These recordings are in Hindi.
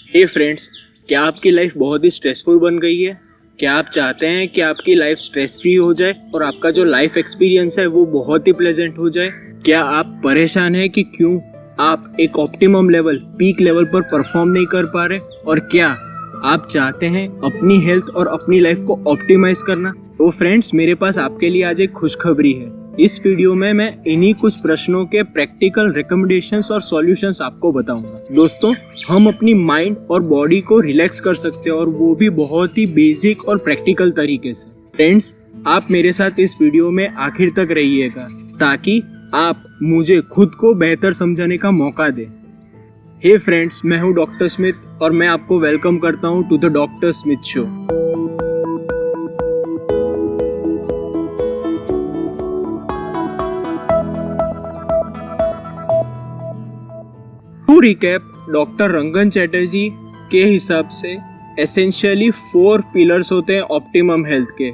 हे फ्रेंड्स, क्या आपकी लाइफ बहुत ही स्ट्रेसफुल बन गई है? क्या आप चाहते हैं कि आपकी लाइफ स्ट्रेस फ्री हो जाए और आपका जो लाइफ एक्सपीरियंस है वो बहुत ही प्लेजेंट हो जाए? क्या आप परेशान हैं कि क्यों आप एक ऑप्टिमम लेवल, पीक लेवल पर परफॉर्म नहीं कर पा रहे? और क्या आप चाहते हैं अपनी हेल्थ और अपनी लाइफ को ऑप्टिमाइज करना? तो फ्रेंड्स, मेरे पास आपके लिए आज एक खुशखबरी है। इस वीडियो में मैं इन्हीं कुछ प्रश्नों के प्रैक्टिकल रिकमेंडेशंस और सॉल्यूशंस आपको बताऊंगा। दोस्तों, हम अपनी माइंड और बॉडी को रिलैक्स कर सकते हैं और वो भी बहुत ही बेसिक और प्रैक्टिकल तरीके से। फ्रेंड्स, आप मेरे साथ इस वीडियो में आखिर तक रहिएगा ताकि आप मुझे खुद को बेहतर समझने का मौका दें। हे फ्रेंड्स, मैं हूँ डॉक्टर स्मिथ और मैं आपको वेलकम करता हूँ to the doctor Smith show. To recap, doctor Rangan Chatterjee के हिसाब से एसेंशियली 4 पिलर्स होते हैं ऑप्टिमम हेल्थ के: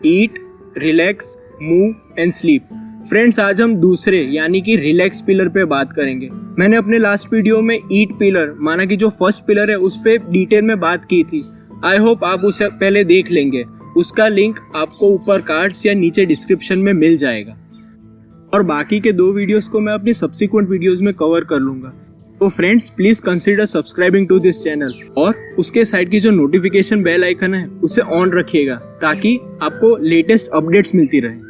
eat, relax, move and sleep. Friends, आज हम दूसरे यानी कि रिलैक्स पिलर पे बात करेंगे। मैंने अपने लास्ट वीडियो में ईट पिलर, माना कि जो फर्स्ट पिलर है, उस पे डिटेल में बात की थी। आई होप आप उसे पहले देख लेंगे। उसका लिंक आपको ऊपर कार्ड्स या नीचे डिस्क्रिप्शन में मिल जाएगा। और बाकी के 2 वीडियोस को मैं अपनी सब्सिक्वेंट वीडियोस में कवर कर लूंगा। तो friends, please consider subscribing to this channel और उसके साइड की जो नोटिफिकेशन बेल आइकन है उसे ऑन रखिएगा ताकि आपको लेटेस्ट अपडेट्स मिलती रहे।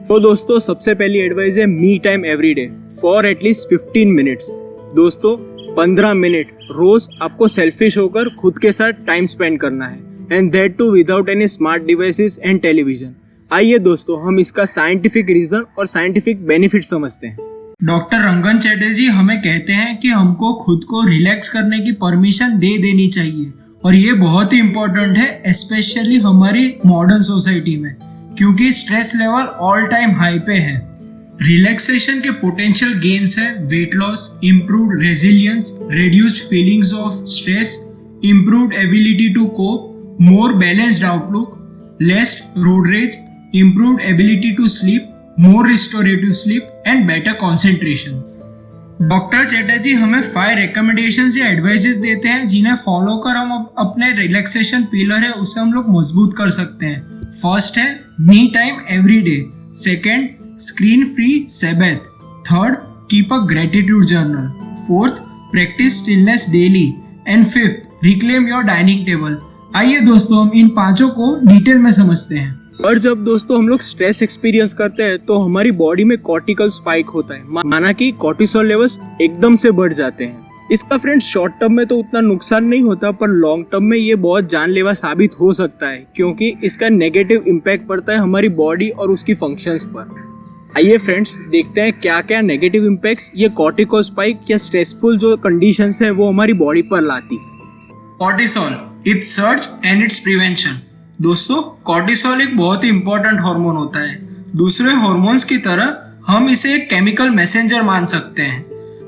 तो दोस्तों, सबसे पहली एडवाइस है me time every day for at least 15 minutes. दोस्तों, 15 मिनट रोज आपको सेल्फिश होकर खुद के साथ टाइम स्पेंड करना है, and that too without any smart devices and television. आइए दोस्तों, हम इसका साइंटिफिक रीजन और साइंटिफिक बेनिफिट समझते हैं। डॉक्टर रंगन चैटर्जी हमें कहते हैं कि हमको खुद को रिलैक्स करने की परमिशन दे देनी चाहिए, और ये बहुत ही इम्पोर्टेंट है, स्पेशली हमारी मॉडर्न सोसाइटी में, क्योंकि stress level all time high पे है। रिलैक्सेशन के पोटेंशियल गेन्स है: weight loss, improved resilience, reduced feelings of stress, improved ability to cope, more balanced outlook, less road rage, improved ability to sleep, more restorative sleep and better concentration। Doctor Chatterjee हमें 5 recommendations या एडवाइसेस देते हैं जिन्हें फॉलो कर हम अपने रिलैक्सेशन पिलर है उसे हम लोग मजबूत कर सकते हैं। फर्स्ट है me time every day, second screen free Sabbath, third keep a gratitude journal, fourth practice stillness daily, and fifth reclaim your dining table. आइए दोस्तों, हम इन 5 को डिटेल में समझते हैं। और जब दोस्तों हम लोग स्ट्रेस एक्सपीरियंस करते हैं तो हमारी बॉडी में कॉर्टिकल स्पाइक होता है, माना कि कॉर्टिसोल लेवल्स एकदम से बढ़ जाते हैं। इसका फ्रेंड्स शॉर्ट टर्म में तो उतना नुकसान नहीं होता, पर लॉन्ग टर्म में ये बहुत जानलेवा साबित हो सकता है, क्योंकि इसका नेगेटिव इम्पैक्ट पड़ता है हमारी बॉडी और उसकी फंक्शंस पर। आइए फ्रेंड्स, देखते हैं क्या क्या नेगेटिव इम्पैक्ट्स ये कॉर्टिकल स्पाइक या स्ट्रेसफुल जो कंडीशंस है वो हमारी बॉडी पर लाती है। Cortisol, it's search and it's prevention. दोस्तों, कॉर्टिसोल एक बहुत ही इंपॉर्टेंट हार्मोन होता है। दूसरे हार्मोन्स की तरह हम इसे एक केमिकल मैसेंजर मान सकते हैं।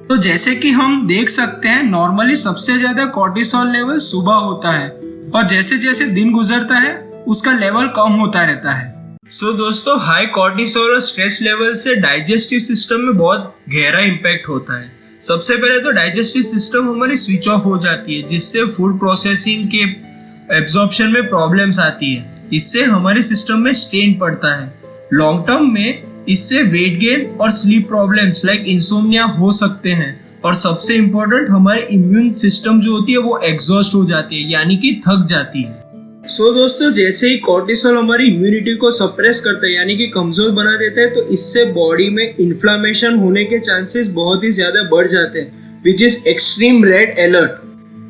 तो जैसे कि हम देख सकते हैं, नॉर्मली सबसे ज्यादा कॉर्टिसोल लेवल सुबह होता है, और जैसे जैसे दिन गुजरता है उसका लेवल कम होता रहता है। सो दोस्तों, हाई कॉर्टिसोल और स्ट्रेस लेवल से डाइजेस्टिव सिस्टम में बहुत गहरा इम्पैक्ट होता है। सबसे पहले तो डाइजेस्टिव सिस्टम हमारी स्विच ऑफ हो जाती है, जिससे फूड प्रोसेसिंग के एब्जॉर्प्शन में प्रॉब्लम्स आती है। इससे हमारे सिस्टम में स्ट्रेन पड़ता है। लॉन्ग टर्म में इससे वेट गेन और स्लीप प्रॉब्लम्स लाइक इंसोम्निया हो सकते हैं, और सबसे इम्पोर्टेंट हमारे इम्यून सिस्टम जो होती है वो एग्जॉस्ट हो जाती है, यानी कि थक जाती है। सो दोस्तों, जैसे ही कॉर्टिसोल हमारी इम्यूनिटी को सप्रेस करता है यानी कि कमजोर बना देता है, तो इससे बॉडी में इन्फ्लामेशन होने के चांसेस बहुत ही ज्यादा बढ़ जाते हैं, which is extreme red alert.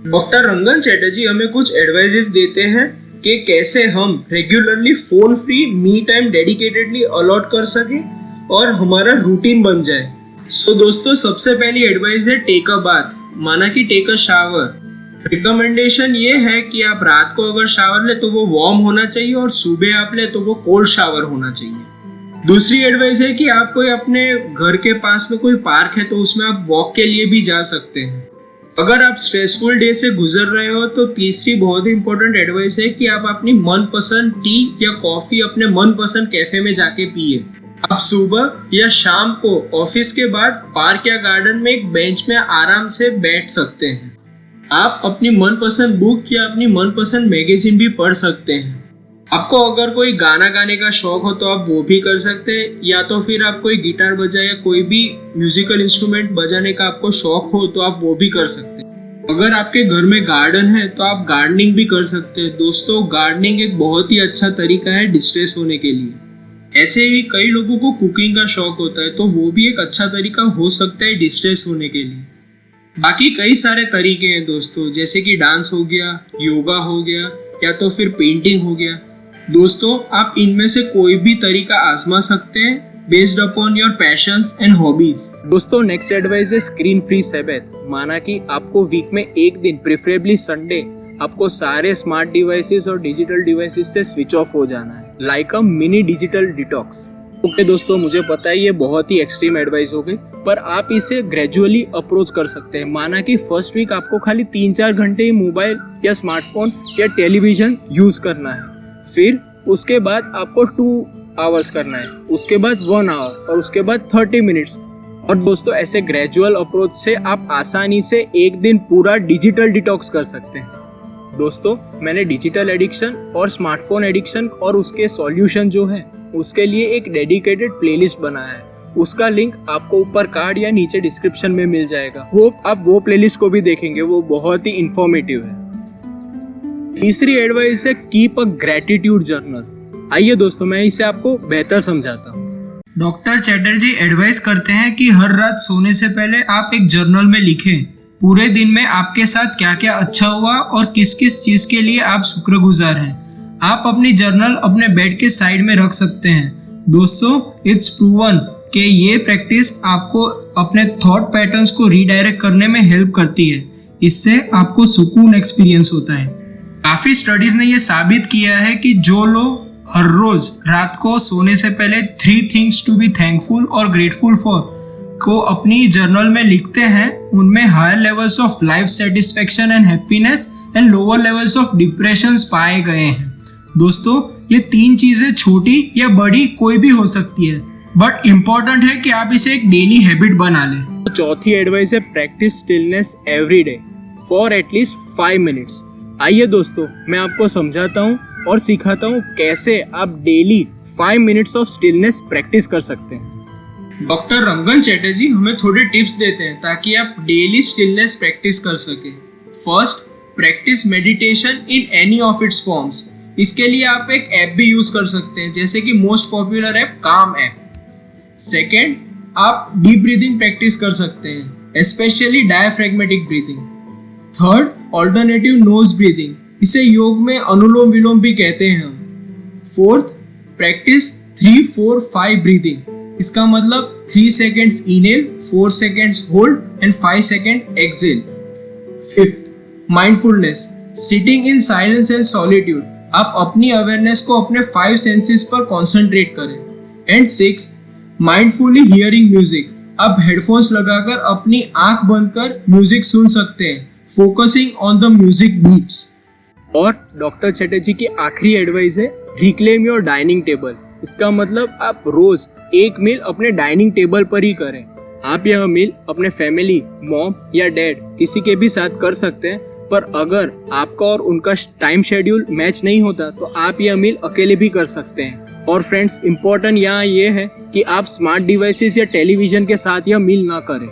Doctor Rangan Chatterjee हमें कुछ एडवाइजेस देते हैं कि कैसे हम regularly phone free me time dedicatedly allot कर सके और हमारा रूटीन बन जाए। सो दोस्तों, सबसे पहली एडवाइस है टेक अ बाथ, माना कि टेक अ शावर। रिकमेंडेशन ये है कि आप रात को अगर शावर ले तो वो वार्म होना चाहिए, और सुबह आप ले तो वो कोल्ड शावर होना चाहिए। दूसरी एडवाइस है कि आप कोई अपने घर के पास में कोई पार्क है तो उसमें आप वॉक के लिए भी जा सकते हैं। अगर आप स्ट्रेसफुल डे से गुजर रहे हो तो तीसरी बहुत ही इंपॉर्टेंट एडवाइस है कि आप अपनी मनपसंद टी या कॉफी अपने मनपसंद कैफे में जाके पिए। आप सुबह या शाम को ऑफिस के बाद पार्क या गार्डन में एक बेंच में आराम से बैठ सकते हैं। आप अपनी मनपसंद बुक या अपनी मनपसंद मैगजीन भी पढ़ सकते हैं। आपको अगर कोई गाना गाने का शौक हो तो आप वो भी कर सकते हैं, या तो फिर आप कोई गिटार बजाए या कोई भी म्यूजिकल इंस्ट्रूमेंट बजाने का आपको शौक हो तो आप वो भी कर सकते हैं। अगर आपके घर में गार्डन है तो आप गार्डनिंग भी कर सकते हैं। दोस्तों, गार्डनिंग एक बहुत ही अच्छा तरीका है डिस्ट्रेस होने के लिए। ऐसे ही कई लोगों को कुकिंग का शौक होता है, तो वो भी एक अच्छा तरीका हो सकता है डिस्ट्रेस होने के लिए। बाकी कई सारे तरीके हैं दोस्तों, जैसे कि डांस हो गया, योगा हो गया, या तो फिर पेंटिंग हो गया। दोस्तों, आप इनमें से कोई भी तरीका आजमा सकते हैं based upon your passions and hobbies. दोस्तों, नेक्स्ट एडवाइस है स्क्रीन फ्री सैबथ। माना कि आपको वीक में एक दिन, प्रेफरेबली संडे, आपको सारे स्मार्ट डिवाइसेस और डिजिटल डिवाइसेस से स्विच ऑफ हो जाना है, like a mini digital detox. Okay दोस्तों, मुझे पता है ये बहुत ही एक्सट्रीम एडवाइस हो गई, पर आप इसे ग्रेजुअली अप्रोच कर सकते हैं। माना कि फर्स्ट वीक आपको खाली 3-4 घंटे ही मोबाइल या स्मार्टफोन या टेलीविजन यूज करना है, फिर उसके बाद आपको 2 आवर्स करना है, उसके बाद 1 आवर और उसके बाद 30 मिनट्स। और दोस्तों, ऐसे ग्रेजुअल अप्रोच से आप आसानी से एक दिन पूरा डिजिटल डिटॉक्स कर सकते हैं। दोस्तों, मैंने डिजिटल एडिक्शन और स्मार्टफोन एडिक्शन और उसके सॉल्यूशन जो है उसके लिए एक डेडिकेटेड प्लेलिस्ट बनाया है। उसका लिंक आपको ऊपर कार्ड या नीचे डिस्क्रिप्शन में मिल जाएगा। होप आप वो प्लेलिस्ट को भी देखेंगे, वो बहुत ही इंफॉर्मेटिव है। तीसरी एडवाइस है कीप अ ग्रेटिट्यूड जर्नल। आइए दोस्तों, मैं इसे आपको बेहतर समझाता हूँ। डॉक्टर चैटर्जी एडवाइस करते हैं कि हर रात सोने से पहले आप एक जर्नल में लिखें पूरे दिन में आपके साथ क्या क्या अच्छा हुआ और किस किस चीज के लिए आप शुक्रगुजार हैं। आप अपनी जर्नल अपने बेड के साइड में रख सकते हैं। दोस्तों, इट्स प्रूवन कि ये प्रैक्टिस आपको अपने थॉट पैटर्न्स को रीडायरेक्ट करने में हेल्प करती है। इससे आपको सुकून एक्सपीरियंस होता है। काफी स्टडीज ने ये साबित किया है कि जो लोग हर रोज रात को सोने से पहले 3 थिंग्स टू बी थैंकफुल और ग्रेटफुल फॉर को अपनी जर्नल में लिखते हैं, उनमें higher levels of life satisfaction and happiness and lower levels of depression पाए गए हैं। दोस्तों, ये 3 चीजें छोटी या बड़ी कोई भी हो सकती है, बट इम्पोर्टेंट है कि आप इसे एक डेली हैबिट बना लें। चौथी एडवाइस है practice stillness every day for at least 5 minutes. आइए दोस्तों, मैं आपको समझाता हूँ और सिखाता हूँ कैसे आप daily 5 minutes of stillness practice कर सकते हैं। डॉक्टर रंगन चैटर्जी हमें थोड़े टिप्स देते हैं ताकि आप डेली स्टिलनेस प्रैक्टिस कर सके। First, practice meditation in any of its forms. इसके लिए आप एक ऐप भी यूज कर सकते हैं, जैसे कि most popular app calm app. Second, आप डीप ब्रीदिंग प्रैक्टिस कर सकते हैं, specially diaphragmatic breathing. Third, alternative nose breathing, इसे योग में अनुलोम विलोम भी कहते हैं हम। Fourth, practice 3-4-5 breathing. इसका मतलब 3 seconds inhale, 4 seconds hold and 5 second exhale. Fifth, mindfulness, sitting in silence and solitude. आप अपनी अवेयरनेस को अपने 5 सेंसेस पर कॉन्सेंट्रेट करें। And sixth, mindfully hearing music. आप हेडफोन्स लगाकर अपनी आंख बंद कर म्यूजिक सुन सकते हैं, focusing on the music beats. और डॉक्टर चैटर्जी की आखिरी एडवाइस है रिक्लेम योर डाइनिंग टेबल। इसका मतलब आप रोज एक मील अपने डाइनिंग टेबल पर ही करें। आप यह मील अपने फैमिली, मॉम या डैड किसी के भी साथ कर सकते हैं, पर अगर आपका और उनका टाइम शेड्यूल मैच नहीं होता तो आप यह मील अकेले भी कर सकते हैं। और फ्रेंड्स, इम्पोर्टेंट यहाँ ये है कि आप स्मार्ट डिवाइसेस या टेलीविजन के साथ यह मील ना करें।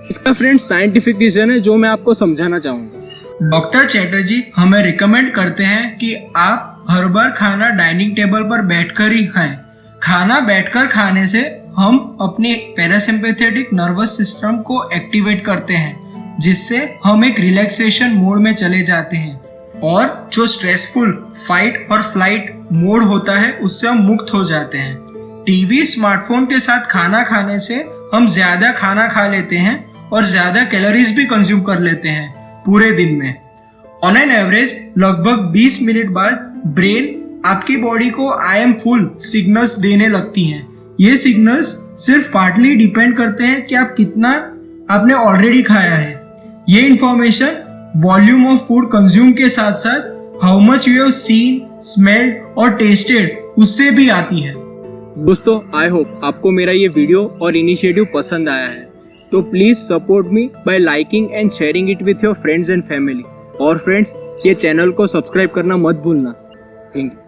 इसका फ्रेंड्स साइंटिफिक रीजन है जो मैं आपको समझाना चाहूंगा। डॉक्टर चैटर्जी हमें रिकमेंड करते हैं कि आप हर बार खाना डाइनिंग टेबल पर बैठकर ही खाएं। खाना बैठकर खाने से हम अपने पैरासिम्पैथेटिक नर्वस सिस्टम को एक्टिवेट करते हैं, जिससे हम एक रिलैक्सेशन मोड में चले जाते हैं और जो स्ट्रेसफुल फाइट और फ्लाइट मोड होता है उससे हम मुक्त हो जाते हैं। टीवी, स्मार्टफोन के साथ खाना खाने से हम ज्यादा खाना खा लेते हैं और ज्यादा कैलोरीज भी कंज्यूम कर लेते हैं पूरे दिन में। ऑन एन एवरेज लगभग 20 मिनट बाद ब्रेन आपकी बॉडी को आई एम फुल सिग्नल्स देने लगती हैं। ये सिग्नल्स सिर्फ पार्टली डिपेंड करते हैं कि आप कितना आपने ऑलरेडी खाया है। ये information volume of food consume के साथ साथ how much you have seen, smelled और टेस्टेड उससे भी आती है। दोस्तों, आई होप आपको मेरा ये वीडियो और इनिशिएटिव पसंद आया है। तो please support me bye liking and sharing it with your friends and family. और फ्रेंड्स, ये चैनल को सब्सक्राइब करना मत भूलना। Thank you.